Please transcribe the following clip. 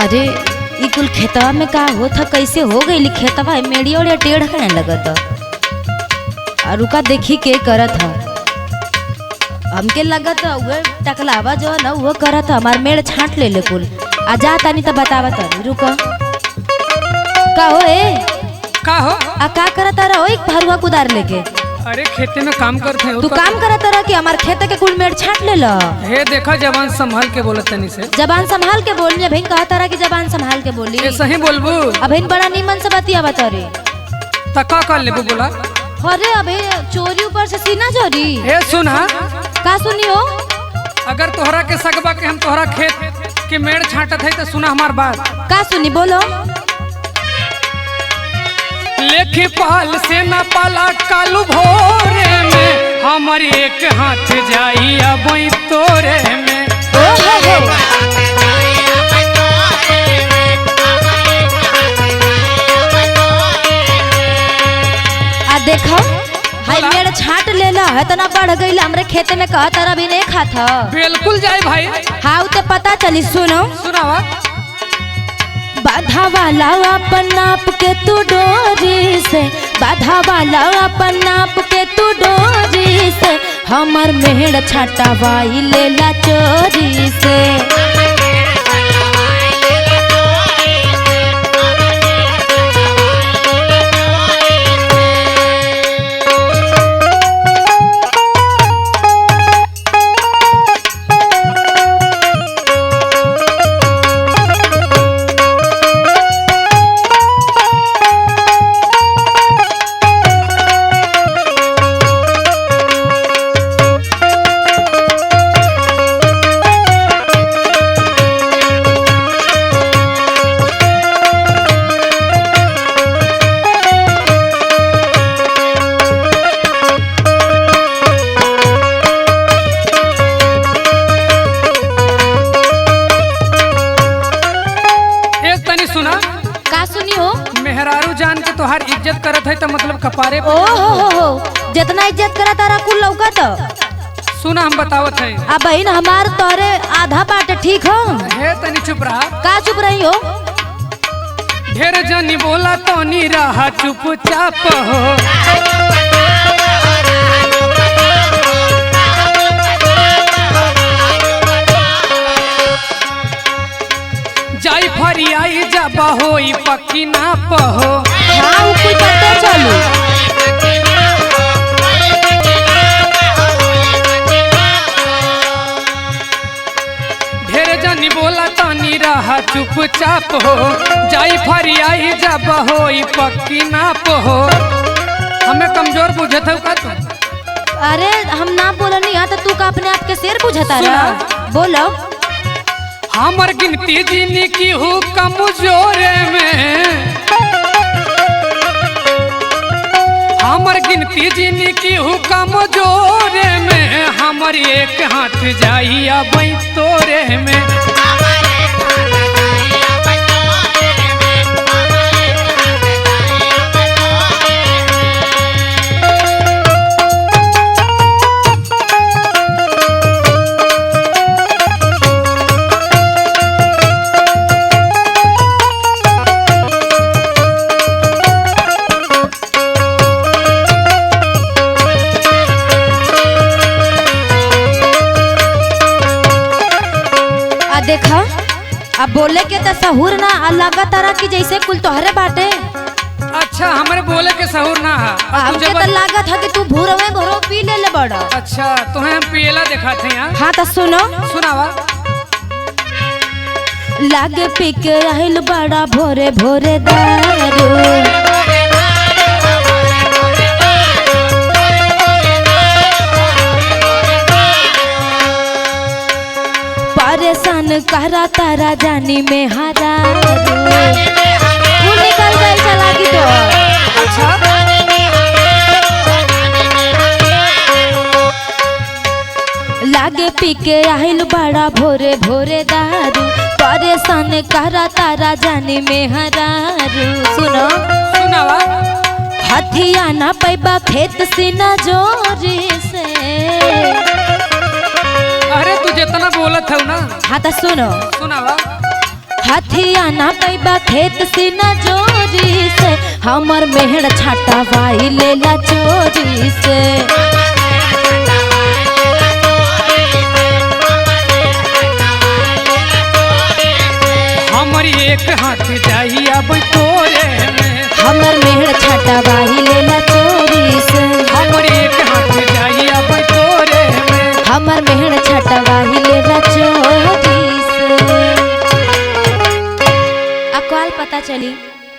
अरे ई कुल खेतवा में का होत ह, कैसे हो गई खेतवा मेड़िया उड़िया टेढ़ है लगत और रुका देखी के करत ह। हमके लगत उहे टकलावा जो है ना वो करत ह, हमार मेड़ छाट ले ले कुल आ जा तानी तो बतावा तनी रुका का हो का हो आ का करत रहो एक भरुआ कुदार लेके। अरे खेते में काम करते हैं तू काम करत रह कि हमार खेत के कुल मेड़ छाट ले ला। हे देखा जवान संभाल के बोलत तनी से। जबान संभाल के बोली बहन कहता रहा कि जबान संभाल के बोली ये सही बोलबू अबहिन बड़ा नीमन से बतिया बता रे। तका कर लेबू बोला। अरे अबे चोरी ऊपर से सीना चोरी हे सुना का सुनियो। अगर तोहरा के सकबा के हम तोहरा खेत के मेड़ छाटत है तो सुना हमार बात। का सुनी बोलो। लेखी पाल से न पाला कालू भोरे में हमारी एक हाथ जाई अब तोरे में। ओ हो आ देखो हाय मेड़ छाट लेला है तना बढ़ गई हमरे खेते में कह तरह भी नहीं खाता। बिल्कुल जाए भाई। हाँ ते पता चली सुनो सुनावा। बाधा वाला अपन नाप के तू डोरी से बाधा वाला अपन नाप के तू डोरी से हमर मेड़ छटावाई लेला चोरी से। मेहरारू जान के तोहार इज्जत करत है तो मतलब कपारे ओ हो जितना इज्जत करा तारा कुल लौकत। सुना हम बतावत है। अब बहन हमार तोरे आधा बाट ठीक हो। हे तनी चुप रहा। का चुप रही हो। ढेर जनी बोला तो नी रहा चुपचाप हो। जाई फरियाई जबा होई पक्की ना पहो। हाँ वो कोई पता चलो। ढेर जनी बोला तानी रहा चुपचाप हो। जाई फरियाई जबा होई पक्की ना पहो। हमें कमजोर बुझत है का तू। अरे हम ना बोलनी है तो तू का अपने आप के शेर बुझता रहा बोलो। हमर गिनती जीनी की हूँ कमजोरे में। हमर गिनती जीनी की हूँ कमजोरे में हमर एक हाथ जाई अब तोरे में। देखा अब बोले के तो सहूर ना अलग तरह की जैसे कुल तोहरे बाटे। अच्छा हमारे बोले के सहूर ना है। हमके तो लागत है कि तू भूरवे घरो पी ले बड़ा। अच्छा तुम्हें हम पियला देखा थे यहाँ। हाँ तो सुनो सुनावा। लागे पी के आइल बड़ा भोरे भोरे दारू। परेशान करा तारा जानी में हरा निकल गई चला की तो। अच्छा लागे पी के आइल बड़ा भोरे भोरे दारू। परेशान करा तारा जानी में हरारू। सुनो सुनावा। हथिया ना पैबा खेत सीना जोरी से। अरे तू जितना बोलत है ना। हाँ तो सुनो सुनावा। हाथिया ना पैबा खेत से न जोरी से, हमर मेहर छाटा भाई लेला चोरी से। हमर एक हाथ जाई अब तोरे में, हमर मेहर छाटा भाई लेला चोरी से। हमर एक हाथ जाई अब तोरे में, हमर मेहर छाटा भाई लेला चोरी से। अकवाल पता चली